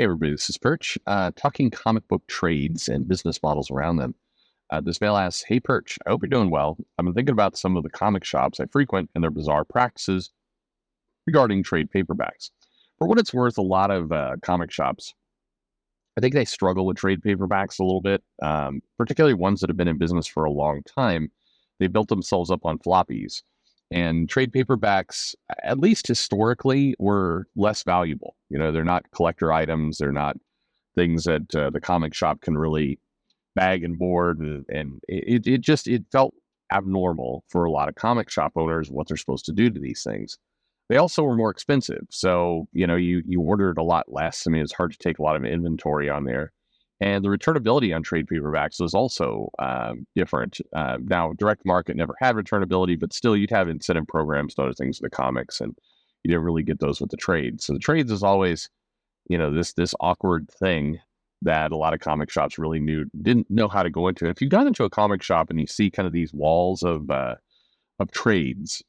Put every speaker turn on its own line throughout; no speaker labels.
Hey everybody, this is Perch, talking comic book trades and business models around them. This mail asks, hey Perch, I hope you're doing well. I've been thinking about some of the comic shops I frequent and their bizarre practices regarding trade paperbacks. For what it's worth, a lot of comic shops, I think they struggle with trade paperbacks a little bit, particularly ones that have been in business for a long time. They built themselves up on floppies. And trade paperbacks, at least historically, were less valuable. You know, they're not collector items. They're not things that the comic shop can really bag and board. And it felt abnormal for a lot of comic shop owners what they're supposed to do to these things. They also were more expensive. So, you know, you ordered a lot less. I mean, it's hard to take a lot of inventory on there. And the returnability on trade paperbacks was also different. Now, direct market never had returnability, but still you'd have incentive programs to other things with the comics, and you didn't really get those with the trades. So the trades is always, you know, this awkward thing that a lot of comic shops really didn't know how to go into. If you got into a comic shop and you see kind of these walls of trades,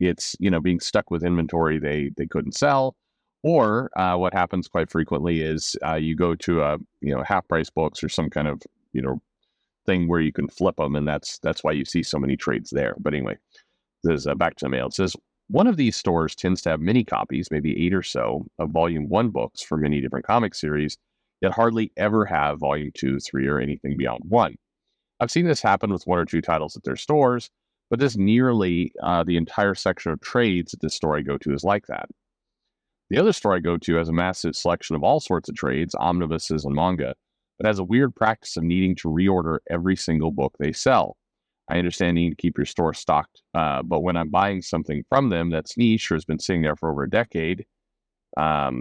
it's, you know, being stuck with inventory they couldn't sell. Or what happens quite frequently is you go to a, you know, half price books or some kind of, you know, thing where you can flip them, and that's why you see so many trades there. But anyway, this is back to the mail. It says one of these stores tends to have many copies, maybe 8 or so, of Volume 1 books for many different comic series, yet hardly ever have Volume 2, 3, or anything beyond 1. I've seen this happen with 1 or 2 titles at their stores, but this nearly the entire section of trades at this store I go to is like that. The other store I go to has a massive selection of all sorts of trades, omnibuses, and manga, but has a weird practice of needing to reorder every single book they sell. I understand needing to keep your store stocked, but when I'm buying something from them that's niche or has been sitting there for over a decade, I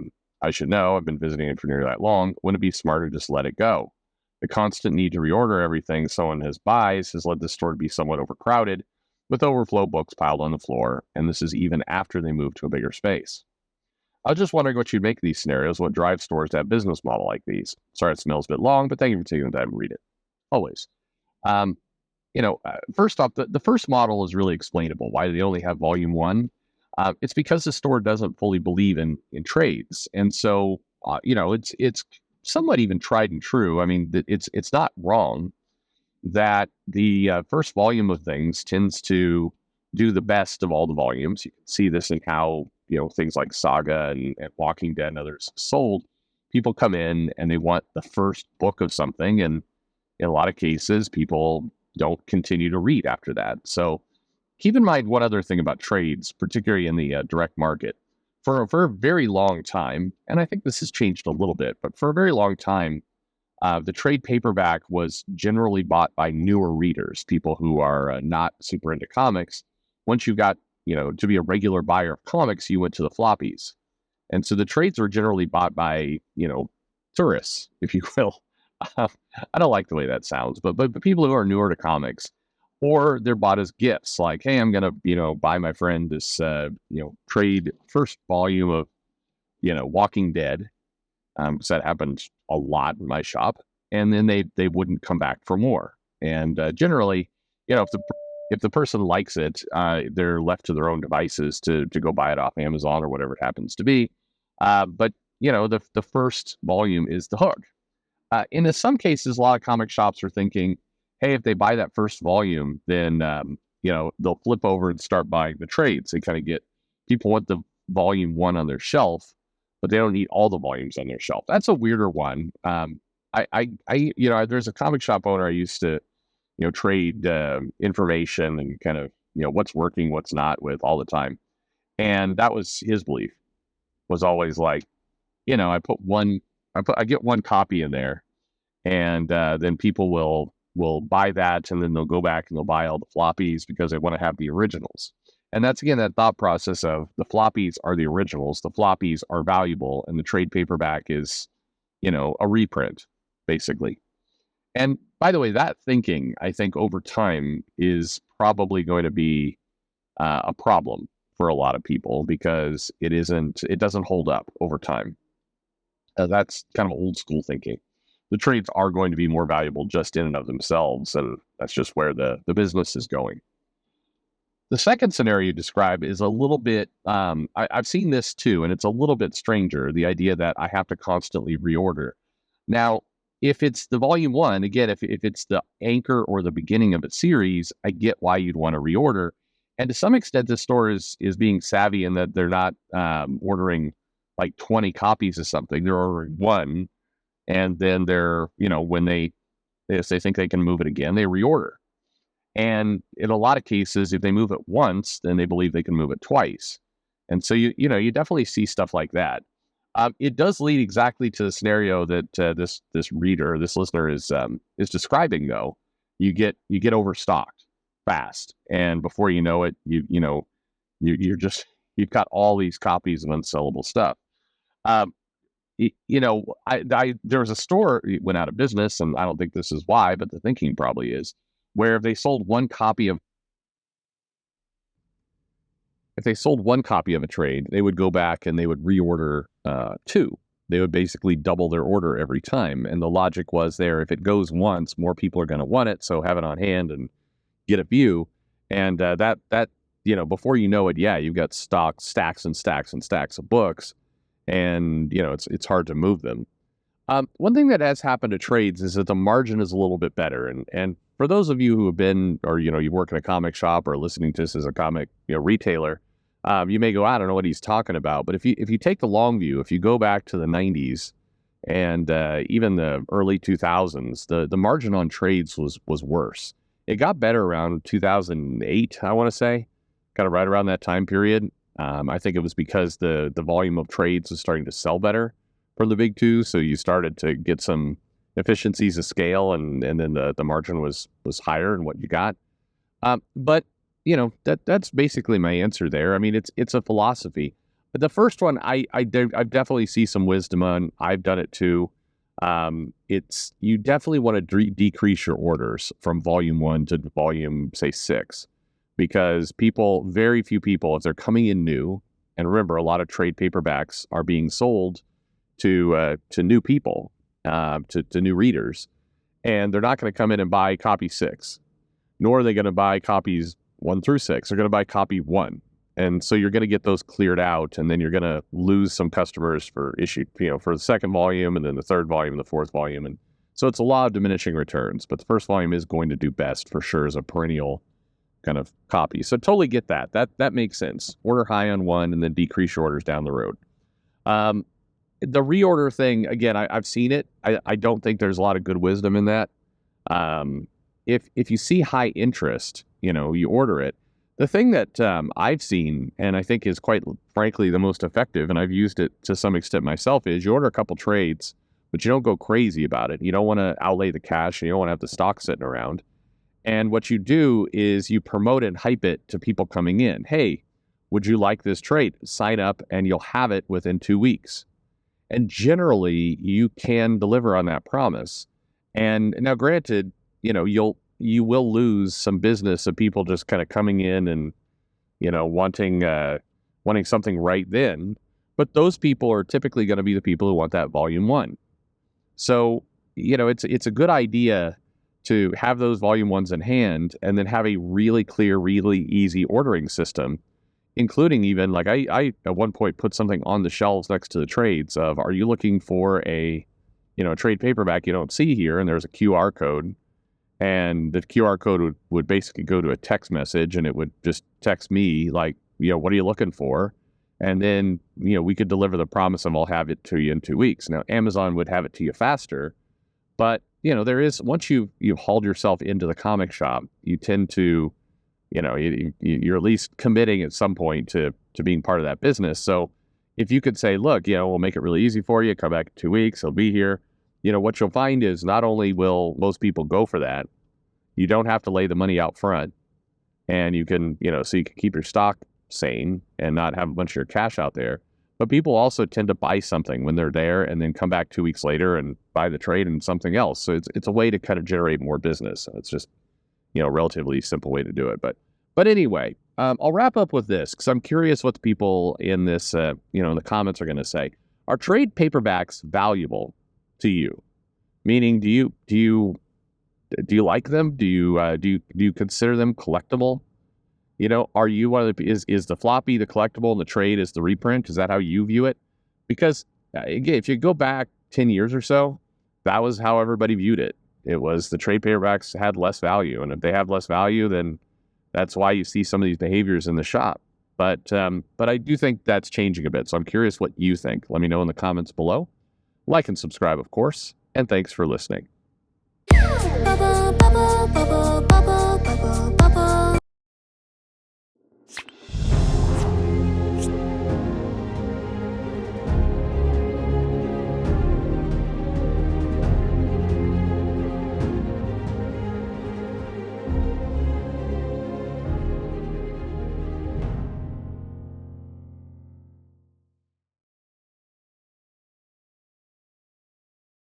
should know, I've been visiting it for nearly that long, wouldn't it be smarter to just let it go? The constant need to reorder everything someone buys has led the store to be somewhat overcrowded, with overflow books piled on the floor, and this is even after they move to a bigger space. I was just wondering what you'd make of these scenarios, what drives stores to have business model like these. Sorry, it smells a bit long, but thank you for taking the time to read it. Always. First off, the first model is really explainable. Why they only have Volume 1? It's because the store doesn't fully believe in trades. And so, it's somewhat even tried and true. I mean, it's not wrong that the first volume of things tends to do the best of all the volumes. You can see this in how, you know, things like Saga and Walking Dead and others sold. People come in and they want the first book of something, and in a lot of cases, people don't continue to read after that. So keep in mind one other thing about trades, particularly in the direct market. For a very long time, and I think this has changed a little bit, but for a very long time, the trade paperback was generally bought by newer readers, people who are not super into comics. Once you got, you know, to be a regular buyer of comics, you went to the floppies. And so the trades were generally bought by, you know, tourists, if you will. I don't like the way that sounds, but people who are newer to comics, or they're bought as gifts. Like, hey, I'm going to, you know, buy my friend this, trade first volume of, you know, Walking Dead. So that happened a lot in my shop. And then they wouldn't come back for more. And generally, you know, if the person likes it, they're left to their own devices to go buy it off Amazon or whatever it happens to be. But, you know, the first volume is the hook. In some cases, a lot of comic shops are thinking, hey, if they buy that first volume, then, they'll flip over and start buying the trades. They kind of people want the volume 1 on their shelf, but they don't need all the volumes on their shelf. That's a weirder one. There's a comic shop owner I used to, you know, trade information and kind of, you know, what's working, what's not with all the time. And that was his belief, was always like, you know, I get one copy in there, and then people will buy that, and then they'll go back and they'll buy all the floppies because they want to have the originals. And that's, again, that thought process of the floppies are the originals, the floppies are valuable, and the trade paperback is, you know, a reprint, basically. And by the way, that thinking, I think over time is probably going to be a problem for a lot of people because it doesn't hold up over time. That's kind of old school thinking. The trades are going to be more valuable just in and of themselves, and that's just where the business is going. The second scenario you describe is a little bit, I've seen this too, and it's a little bit stranger, the idea that I have to constantly reorder. Now, if it's the volume one, again, if it's the anchor or the beginning of a series, I get why you'd want to reorder. And to some extent, the store is being savvy in that they're not ordering like 20 copies of something. They're ordering one, and then they're, when if they think they can move it again, they reorder. And in a lot of cases, if they move it once, then they believe they can move it twice. And so you definitely see stuff like that. It does lead exactly to the scenario that this reader, this listener is describing. Though you get overstocked fast, and before you know it, you've got all these copies of unsellable stuff. Um, there was a store that went out of business, and I don't think this is why, but the thinking probably is where if they sold one copy of a trade, they would go back and they would reorder two. They would basically double their order every time. And the logic was there, if it goes once, more people are going to want it. So have it on hand and get a view. And before you know it, you've got stacks and stacks and stacks of books. And, it's hard to move them. One thing that has happened to trades is that the margin is a little bit better. And for those of you who have been, or, you work in a comic shop or listening to this as a comic, retailer, you may go, I don't know what he's talking about. But if you take the long view, if you go back to the 90s and even the early 2000s, the margin on trades was worse. It got better around 2008, I want to say, kind of right around that time period. I think it was because the volume of trades was starting to sell better for the big two, so you started to get some efficiencies of scale, and then the margin was higher in what you got. But that's basically my answer there. I mean, it's a philosophy. But the first one, I definitely see some wisdom on. I've done it too. It's you definitely want to decrease your orders from volume 1 to volume, say, 6, because very few people, if they're coming in new, and remember, a lot of trade paperbacks are being sold to new people, to new readers, and they're not going to come in and buy copy 6, nor are they going to buy copies 1 through 6. They're going to buy copy 1, and so you're going to get those cleared out, and then you're going to lose some customers for for the second volume, and then the third volume, and the fourth volume, and so it's a law of diminishing returns. But the first volume is going to do best for sure as a perennial kind of copy. So totally get that. That makes sense. Order high on one, and then decrease your orders down the road. The reorder thing, again, I've seen it. I don't think there's a lot of good wisdom in that. If you see high interest, you order it. The thing that I've seen, and I think is quite frankly the most effective, and I've used it to some extent myself, is you order a couple trades, but you don't go crazy about it. You don't want to outlay the cash, and you don't want to have the stock sitting around. And what you do is you promote and hype it to people coming in. Hey, would you like this trade? Sign up, and you'll have it within 2 weeks. And generally, you can deliver on that promise. And now, granted, you will lose some business of people just kind of coming in and wanting something right then. But those people are typically going to be the people who want that volume 1. So it's a good idea to have those volume 1s in hand, and then have a really clear, really easy ordering system, including even like I at one point put something on the shelves next to the trades of, are you looking for a trade paperback you don't see here? And there's a QR code, and the QR code would basically go to a text message, and it would just text me like, what are you looking for? And then, we could deliver the promise of I'll have it to you in 2 weeks. Now, Amazon would have it to you faster, but there is, once you've hauled yourself into the comic shop, you tend to, you're at least committing at some point to being part of that business. So if you could say, look, we'll make it really easy for you, come back in 2 weeks, I'll be here. What you'll find is not only will most people go for that, you don't have to lay the money out front, and you can, so you can keep your stock sane and not have a bunch of your cash out there. But people also tend to buy something when they're there, and then come back 2 weeks later and buy the trade and something else. So it's a way to kind of generate more business. It's just, a relatively simple way to do it. But anyway, I'll wrap up with this, because I'm curious what the people in this, in the comments are going to say. Are trade paperbacks valuable to you? Meaning, do you like them? Do you consider them collectible? Are you one of the is the floppy the collectible and the trade is the reprint? Is that how you view it? Because again, if you go back 10 years or so, that was how everybody viewed it. It was the trade paperbacks had less value, and if they have less value, then that's why you see some of these behaviors in the shop. But I do think that's changing a bit. So I'm curious what you think. Let me know in the comments below. Like and subscribe, of course, and thanks for listening.
Bubble, bubble, bubble, bubble, bubble, bubble.